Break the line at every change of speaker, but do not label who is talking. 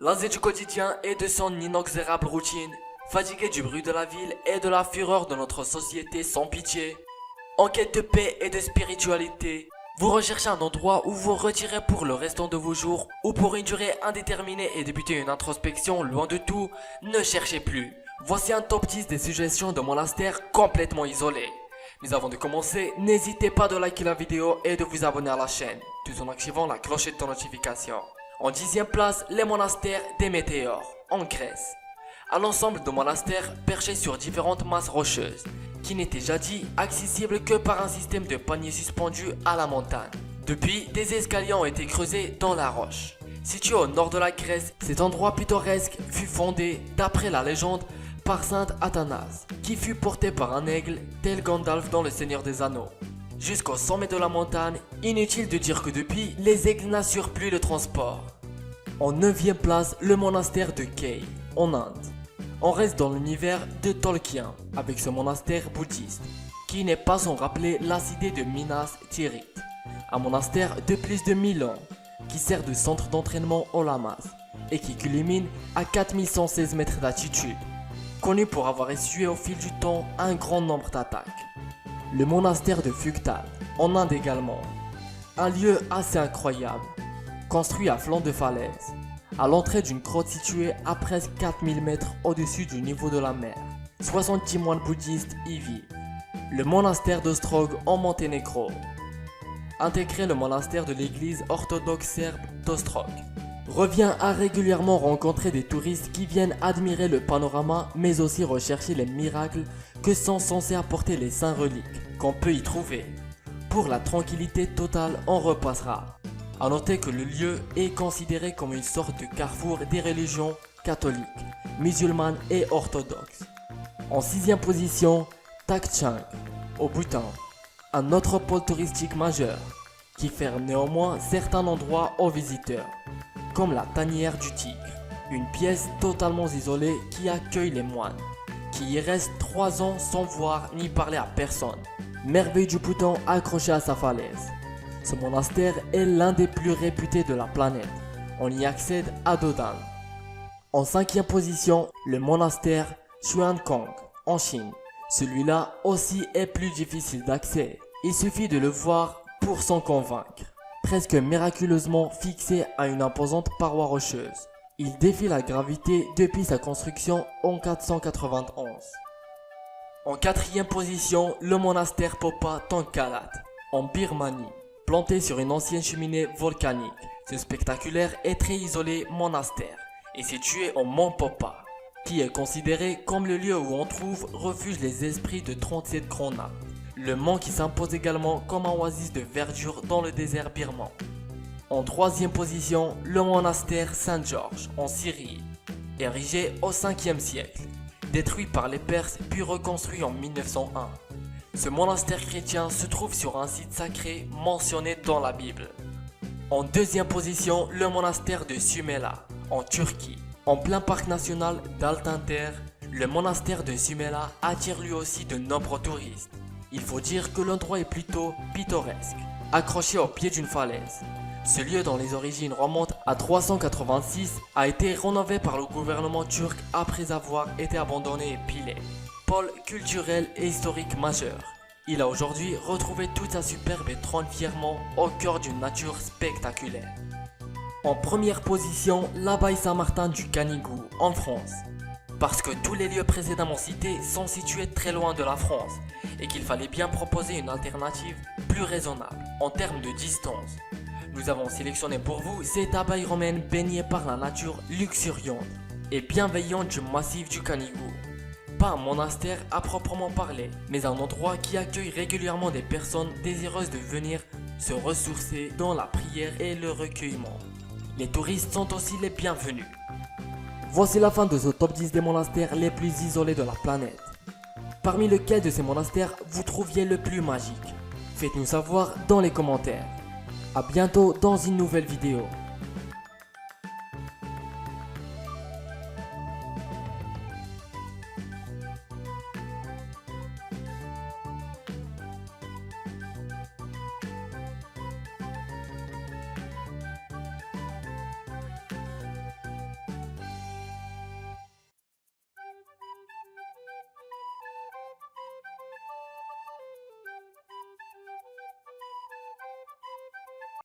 Lassé du quotidien et de son inexorable routine, fatigué du bruit de la ville et de la fureur de notre société sans pitié, en quête de paix et de spiritualité, vous recherchez un endroit où vous retirez pour le restant de vos jours ou pour une durée indéterminée et débuter une introspection loin de tout, ne cherchez plus. Voici un top 10 des suggestions de monastères complètement isolés. Mais avant de commencer, n'hésitez pas de liker la vidéo et de vous abonner à la chaîne, tout en activant la clochette de notification. En 10e place, les monastères des météores, en Grèce. Un ensemble de monastères perchés sur différentes masses rocheuses, qui n'étaient jadis accessibles que par un système de paniers suspendus à la montagne. Depuis, des escaliers ont été creusés dans la roche. Situé au nord de la Grèce, cet endroit pittoresque fut fondé, d'après la légende, par saint Athanase, qui fut porté par un aigle tel Gandalf dans Le Seigneur des Anneaux. Jusqu'au sommet de la montagne, inutile de dire que depuis, les aigles n'assurent plus le transport. En 9e place, le monastère de Kay, en Inde. On reste dans l'univers de Tolkien, avec ce monastère bouddhiste, qui n'est pas sans rappeler la cité de Minas Tirith, un monastère de plus de 1000 ans, qui sert de centre d'entraînement aux lamas, et qui culmine à 4116 mètres d'altitude, connu pour avoir essuyé au fil du temps un grand nombre d'attaques. Le monastère de Phugtal, en Inde également, un lieu assez incroyable, construit à flanc de falaise, à l'entrée d'une grotte située à presque 4000 mètres au-dessus du niveau de la mer. 70 moines bouddhistes y vivent. Le monastère d'Ostrog en Monténégro, intégré le monastère de l'église orthodoxe serbe d'Ostrog, revient à régulièrement rencontrer des touristes qui viennent admirer le panorama mais aussi rechercher les miracles que sont censés apporter les saints reliques qu'on peut y trouver. Pour la tranquillité totale, on repassera. A noter que le lieu est considéré comme une sorte de carrefour des religions catholiques, musulmanes et orthodoxes. En 6e position, Takchang, au Bhoutan, un autre pôle touristique majeur, qui ferme néanmoins certains endroits aux visiteurs, comme la tanière du tigre, une pièce totalement isolée qui accueille les moines, qui y restent 3 ans sans voir ni parler à personne, merveille du Bhoutan accrochée à sa falaise. Ce monastère est l'un des plus réputés de la planète. On y accède à dos d'âne. En 5e position, le monastère Xuankang, en Chine. Celui-là aussi est plus difficile d'accès. Il suffit de le voir pour s'en convaincre. Presque miraculeusement fixé à une imposante paroi rocheuse, il défie la gravité depuis sa construction en 491. En 4e position, le monastère Popa Tongkalat, en Birmanie. Planté sur une ancienne cheminée volcanique, ce spectaculaire et très isolé monastère est situé au mont Popa, qui est considéré comme le lieu où on trouve refuge les esprits de 37 Krona. Le mont qui s'impose également comme un oasis de verdure dans le désert birman. En 3e position, le monastère Saint-Georges en Syrie, érigé au 5e siècle, détruit par les Perses puis reconstruit en 1901. Ce monastère chrétien se trouve sur un site sacré mentionné dans la Bible. En 2e position, le monastère de Sümela, en Turquie. En plein parc national d'Altinter, le monastère de Sümela attire lui aussi de nombreux touristes. Il faut dire que l'endroit est plutôt pittoresque, accroché au pied d'une falaise. Ce lieu dont les origines remontent à 386 a été rénové par le gouvernement turc après avoir été abandonné et pilé. Pôle culturel et historique majeur. Il a aujourd'hui retrouvé toute sa superbe et trône fièrement au cœur d'une nature spectaculaire. En première position, l'abbaye Saint-Martin du Canigou, en France. Parce que tous les lieux précédemment cités sont situés très loin de la France et qu'il fallait bien proposer une alternative plus raisonnable en termes de distance. Nous avons sélectionné pour vous cette abbaye romaine baignée par la nature luxuriante et bienveillante du massif du Canigou. Pas un monastère à proprement parler, mais un endroit qui accueille régulièrement des personnes désireuses de venir se ressourcer dans la prière et le recueillement. Les touristes sont aussi les bienvenus. Voici la fin de ce top 10 des monastères les plus isolés de la planète. Parmi lequel de ces monastères vous trouviez le plus magique? Faites-nous savoir dans les commentaires. A bientôt dans une nouvelle vidéo.